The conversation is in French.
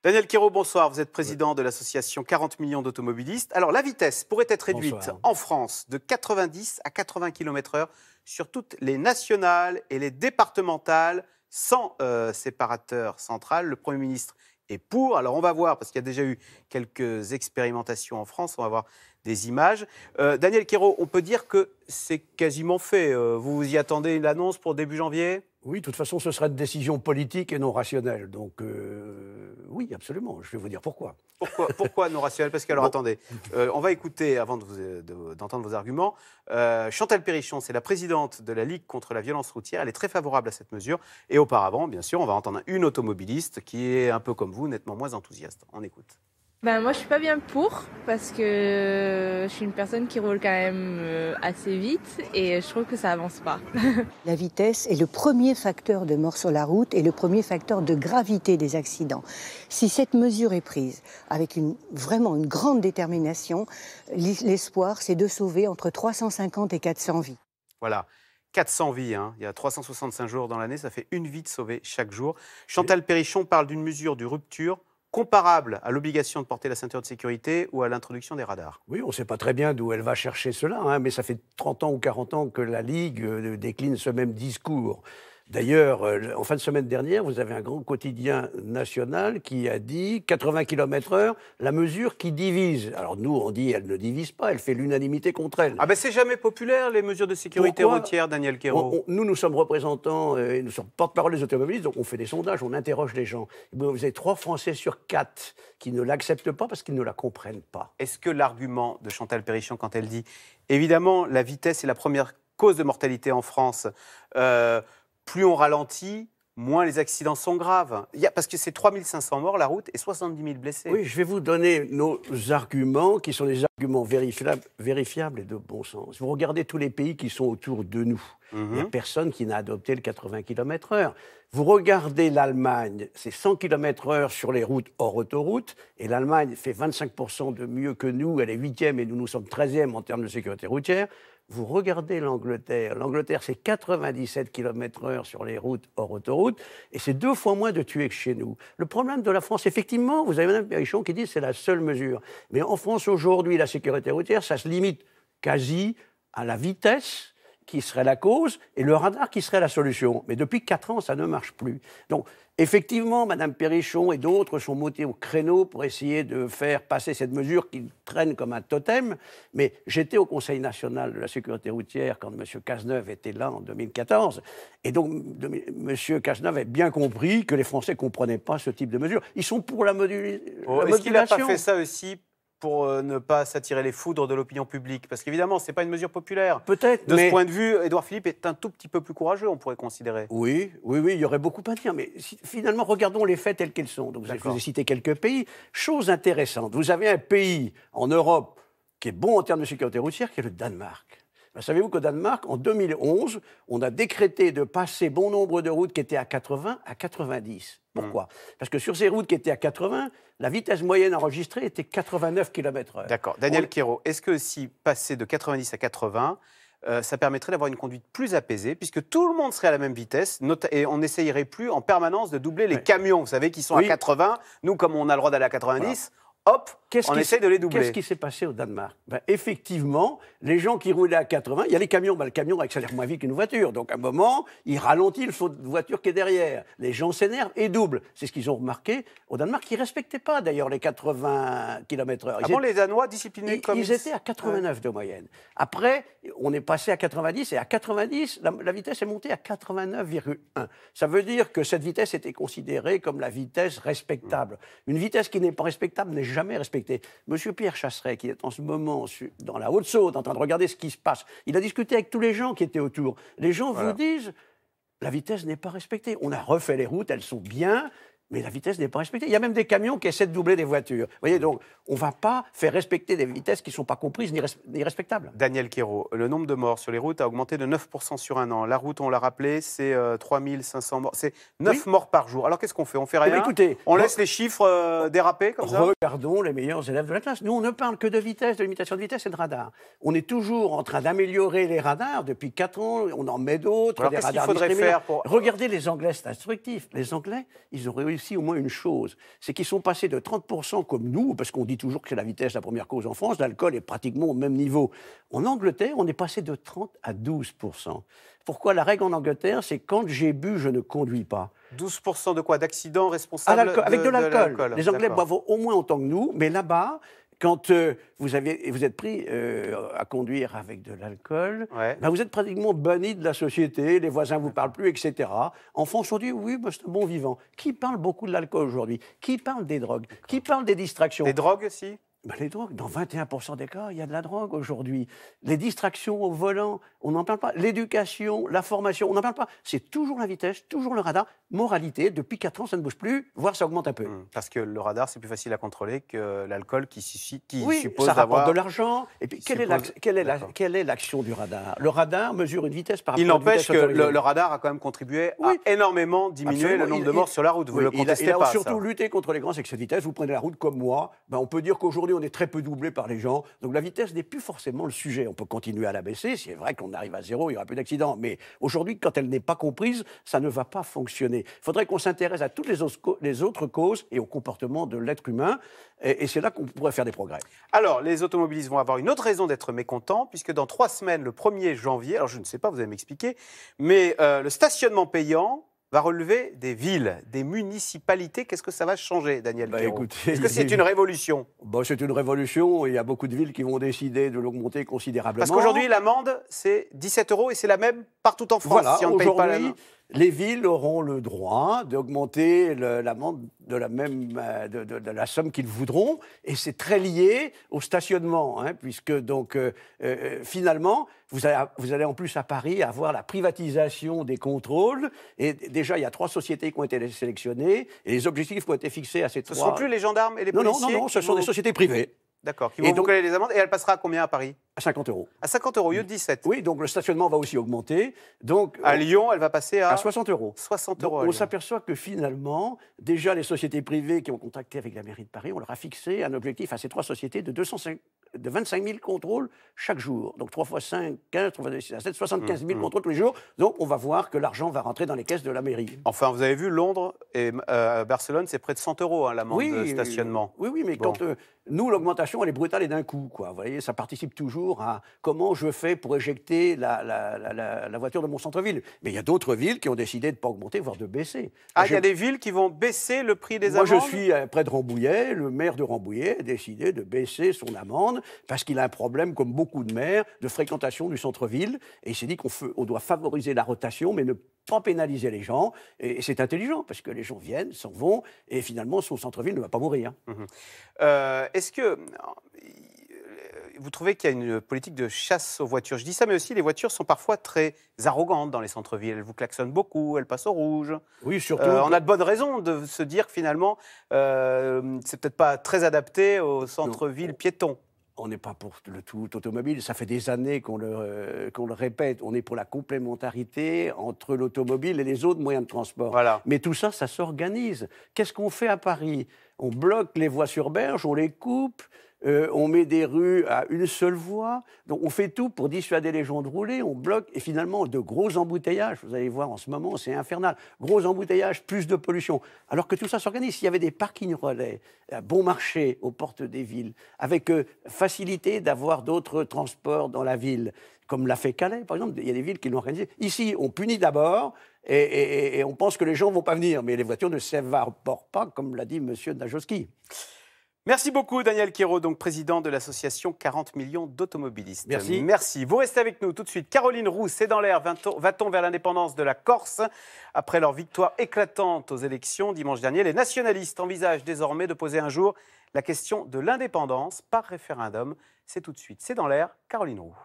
Daniel Quérault, bonsoir. Vous êtes président de l'association 40 millions d'automobilistes. Alors, la vitesse pourrait être réduite en France de 90 à 80 km/h sur toutes les nationales et les départementales sans séparateur central. Le Premier ministre est pour. Alors, on va voir, parce qu'il y a déjà eu quelques expérimentations en France. On va voir des images. Daniel Quérault, on peut dire que c'est quasiment fait. Vous vous y attendez, l'annonce pour début janvier ? Oui, de toute façon, ce serait une décision politique et non rationnelle. Donc, oui, absolument. Je vais vous dire pourquoi. Pourquoi non rationnelle? Parce que, alors, attendez, on va écouter, avant d'entendre vos arguments, Chantal Perrichon, c'est la présidente de la Ligue contre la violence routière. Elle est très favorable à cette mesure. Et auparavant, bien sûr, on va entendre une automobiliste qui est un peu comme vous, nettement moins enthousiaste. On écoute. Moi, je suis pas bien pour, parce que je suis une personne qui roule quand même assez vite et je trouve que ça avance pas. La vitesse est le premier facteur de mort sur la route et le premier facteur de gravité des accidents. Si cette mesure est prise avec vraiment une grande détermination, l'espoir, c'est de sauver entre 350 et 400 vies. Voilà. 400 vies, hein. Il y a 365 jours dans l'année, ça fait une vie de sauvée chaque jour. Chantal Perrichon parle d'une mesure de rupture comparable à l'obligation de porter la ceinture de sécurité ou à l'introduction des radars. Oui, on ne sait pas très bien d'où elle va chercher cela, hein, mais ça fait 30 ans ou 40 ans que la Ligue décline ce même discours. D'ailleurs, en fin de semaine dernière, vous avez un grand quotidien national qui a dit 80 km/h, la mesure qui divise. Alors nous, on dit elle ne divise pas, elle fait l'unanimité contre elle. Ah ben c'est jamais populaire, les mesures de sécurité routière, Daniel Quérault. Nous sommes représentants, nous sommes porte-parole des automobilistes, donc on fait des sondages, on interroge les gens. Vous avez 3 Français sur 4 qui ne l'acceptent pas parce qu'ils ne la comprennent pas. Est-ce que l'argument de Chantal Perrichon, quand elle dit « Évidemment, la vitesse est la première cause de mortalité en France », plus on ralentit, moins les accidents sont graves. Parce que c'est 3500 morts la route et 70 000 blessés. Oui, je vais vous donner nos arguments, qui sont des arguments vérifiables et de bon sens. Vous regardez tous les pays qui sont autour de nous. Il n'y a personne qui n'a adopté le 80 km/h. Vous regardez l'Allemagne, c'est 100 km/h sur les routes hors autoroute, et l'Allemagne fait 25% de mieux que nous, elle est 8e et nous sommes 13e en termes de sécurité routière. Vous regardez l'Angleterre, c'est 97 km/h sur les routes hors autoroute, et c'est 2 fois moins de tués que chez nous. Le problème de la France, effectivement, vous avez Mme Perrichon qui dit que c'est la seule mesure. Mais en France, aujourd'hui, la sécurité routière, ça se limite quasi à la vitesse, qui serait la cause, et le radar qui serait la solution. Mais depuis 4 ans, ça ne marche plus. Donc, effectivement, Mme Perrichon et d'autres sont montés au créneau pour essayer de faire passer cette mesure qui traîne comme un totem. Mais j'étais au Conseil national de la sécurité routière quand M. Cazeneuve était là en 2014. Et donc, M. Cazeneuve a bien compris que les Français ne comprenaient pas ce type de mesure. Ils sont pour la modulation. Est-ce qu'il n'a pas fait ça aussi pour ne pas s'attirer les foudres de l'opinion publique? Parce qu'évidemment, ce n'est pas une mesure populaire. Peut-être, de ce point de vue, Édouard Philippe est un tout petit peu plus courageux, on pourrait considérer. Oui, il y aurait beaucoup à dire. Mais finalement, regardons les faits tels qu'ils sont. Donc, je vous ai cité quelques pays. Chose intéressante, vous avez un pays en Europe qui est bon en termes de sécurité routière, qui est le Danemark. Savez-vous qu'au Danemark, en 2011, on a décrété de passer bon nombre de routes qui étaient à 80 à 90. Pourquoi? Parce que sur ces routes qui étaient à 80, la vitesse moyenne enregistrée était 89 km/h. D'accord. Daniel Quérault, est-ce que si passer de 90 à 80, ça permettrait d'avoir une conduite plus apaisée, puisque tout le monde serait à la même vitesse, et on n'essayerait plus en permanence de doubler les camions, vous savez, qui sont à 80. Nous, comme on a le droit d'aller à 90... Hop, on essaie de les doubler. Qu'est-ce qui s'est passé au Danemark? Effectivement, les gens qui roulaient à 80, il y a les camions, le camion accélère moins vite qu'une voiture. Donc à un moment, il ralentit le saut de voiture qui est derrière. Les gens s'énervent et doublent. C'est ce qu'ils ont remarqué au Danemark, qui ne respectaient pas d'ailleurs les 80 km/h. Avant, les Danois disciplinés comme... Ils étaient à 89 de moyenne. Après, on est passé à 90, et à 90, la vitesse est montée à 89,1. Ça veut dire que cette vitesse était considérée comme la vitesse respectable. Une vitesse qui n'est pas respectable n'est jamais respecté. Monsieur Pierre Chasseret, qui est en ce moment dans la Haute-Saône, en train de regarder ce qui se passe, il a discuté avec tous les gens qui étaient autour. Les gens vous disent, la vitesse n'est pas respectée. On a refait les routes, elles sont bien, mais la vitesse n'est pas respectée. Il y a même des camions qui essaient de doubler des voitures. Vous voyez, donc, on ne va pas faire respecter des vitesses qui ne sont pas comprises ni respectables. Daniel Quérault, le nombre de morts sur les routes a augmenté de 9% sur un an. La route, on l'a rappelé, c'est 3500 morts. C'est 9 morts par jour. Alors, qu'est-ce qu'on fait? On fait rien? Écoutez, on laisse les chiffres déraper comme ça? Regardons les meilleurs élèves de la classe. Nous, on ne parle que de vitesse, de limitation de vitesse et de radar. On est toujours en train d'améliorer les radars. Depuis 4 ans, on en met d'autres. Alors, qu'est-ce qu'il faudrait faire pour... Regardez les Anglais, c'est instructif. Les Anglais, ils ont réussi réussi au moins une chose, c'est qu'ils sont passés de 30% comme nous, parce qu'on dit toujours que c'est la vitesse la première cause en France, l'alcool est pratiquement au même niveau. En Angleterre, on est passé de 30 à 12%. Pourquoi? La règle en Angleterre, c'est quand j'ai bu, je ne conduis pas. 12% de quoi? D'accidents responsables avec de l'alcool. Les Anglais D'accord. boivent au moins autant que nous, mais là-bas, quand vous êtes pris à conduire avec de l'alcool, ben vous êtes pratiquement banni de la société, les voisins ne vous parlent plus, etc. En France, on dit oui, ben c'est un bon vivant. Qui parle beaucoup de l'alcool aujourd'hui? Qui parle des drogues? Qui parle des distractions? Des drogues aussi? Ben les drogues, dans 21% des cas, il y a de la drogue aujourd'hui. Les distractions au volant, on n'en parle pas. L'éducation, la formation, on n'en parle pas. C'est toujours la vitesse, toujours le radar. Moralité, depuis 4 ans, ça ne bouge plus, voire ça augmente un peu. Parce que le radar, c'est plus facile à contrôler que l'alcool qui oui, suppose ça rapporte d'avoir de l'argent. Et puis, quelle est l'action du radar? Le radar mesure une vitesse par rapport Il à une vitesse n'empêche que autorisée. le radar a quand même contribué à énormément diminuer le nombre de morts sur la route. Vous ne le contestez il a pas, surtout ça. lutté contre les grands excès de vitesse. Vous prenez la route comme moi, ben on peut dire qu'aujourd'hui, on est très peu doublé par les gens. Donc la vitesse n'est plus forcément le sujet. On peut continuer à la baisser. C'est vrai qu'on arrive à zéro, il y aura plus d'accidents. Mais aujourd'hui, quand elle n'est pas comprise, ça ne va pas fonctionner. Il faudrait qu'on s'intéresse à toutes les autres causes et au comportement de l'être humain. Et c'est là qu'on pourrait faire des progrès. Alors, les automobilistes vont avoir une autre raison d'être mécontents, puisque dans 3 semaines, le 1er janvier, alors je ne sais pas, vous allez m'expliquer, mais le stationnement payant va relever des villes, des municipalités. Qu'est-ce que ça va changer, Daniel Quérault? Est-ce que c'est une révolution? C'est une révolution. Il y a beaucoup de villes qui vont décider de l'augmenter considérablement. Parce qu'aujourd'hui, l'amende, c'est 17 € et c'est la même partout en France. Voilà, si on ne paye pas la les villes auront le droit d'augmenter l'amende de la même de la somme qu'ils voudront, et c'est très lié au stationnement, hein, puisque donc finalement vous allez en plus à Paris avoir la privatisation des contrôles, et déjà il y a 3 sociétés qui ont été sélectionnées et les objectifs qui ont été fixés à ces 3. Ce ne sont plus les gendarmes et les policiers? Non, ce sont des sociétés privées. D'accord, qui vont donc coller les amendes, et elle passera à combien à Paris? À 50 €. À 50 € au lieu de 17. Oui, donc le stationnement va aussi augmenter. Donc, à Lyon, elle va passer à 60 €. 60 donc, €. On s'aperçoit que finalement, déjà les sociétés privées qui ont contacté avec la mairie de Paris, on leur a fixé un objectif à ces 3 sociétés de 25 000 contrôles chaque jour. Donc 3 x 5, 15, 3 x 6, 7, 75 000 contrôles tous les jours. Donc on va voir que l'argent va rentrer dans les caisses de la mairie. Enfin, vous avez vu, Londres et Barcelone, c'est près de 100 € l'amende de stationnement. Oui, mais quand nous, l'augmentation, elle est brutale et d'un coup, quoi. Vous voyez, ça participe toujours à comment je fais pour éjecter la voiture de mon centre-ville. Mais il y a d'autres villes qui ont décidé de ne pas augmenter, voire de baisser. Il y a des villes qui vont baisser le prix des amendes? Moi, je suis près de Rambouillet. Le maire de Rambouillet a décidé de baisser son amende parce qu'il a un problème, comme beaucoup de maires, de fréquentation du centre-ville. Et il s'est dit qu'on doit favoriser la rotation, mais ne pas pénaliser les gens. Et c'est intelligent, parce que les gens viennent, s'en vont, et finalement, son centre-ville ne va pas mourir. Est-ce que vous trouvez qu'il y a une politique de chasse aux voitures? Je dis ça, mais aussi les voitures sont parfois très arrogantes dans les centres-villes. Elles vous klaxonnent beaucoup, elles passent au rouge. Oui, surtout. On a de bonnes raisons de se dire que finalement, c'est peut-être pas très adapté au centre-ville piéton. On n'est pas pour le tout automobile. Ça fait des années qu'on le répète. On est pour la complémentarité entre l'automobile et les autres moyens de transport. Voilà. Mais tout ça, ça s'organise. Qu'est-ce qu'on fait à Paris? On bloque les voies sur berge, on les coupe, on met des rues à une seule voie. Donc on fait tout pour dissuader les gens de rouler, on bloque, et finalement de gros embouteillages. Vous allez voir en ce moment, c'est infernal. Gros embouteillages, plus de pollution. Alors que tout ça s'organise. S'il y avait des parkings relais, bon marché aux portes des villes, avec facilité d'avoir d'autres transports dans la ville, comme l'a fait Calais, par exemple, il y a des villes qui l'ont organisé. Ici, on punit d'abord, et on pense que les gens ne vont pas venir, mais les voitures ne s'évaporent pas, comme l'a dit M. Dajowski. Merci beaucoup, Daniel Quérault, donc président de l'association 40 millions d'automobilistes. Merci. Merci. Vous restez avec nous tout de suite. Caroline Roux, c'est dans l'air. Va-t-on vers l'indépendance de la Corse? Après leur victoire éclatante aux élections dimanche dernier, les nationalistes envisagent désormais de poser un jour la question de l'indépendance par référendum. C'est tout de suite. C'est dans l'air. Caroline Roux.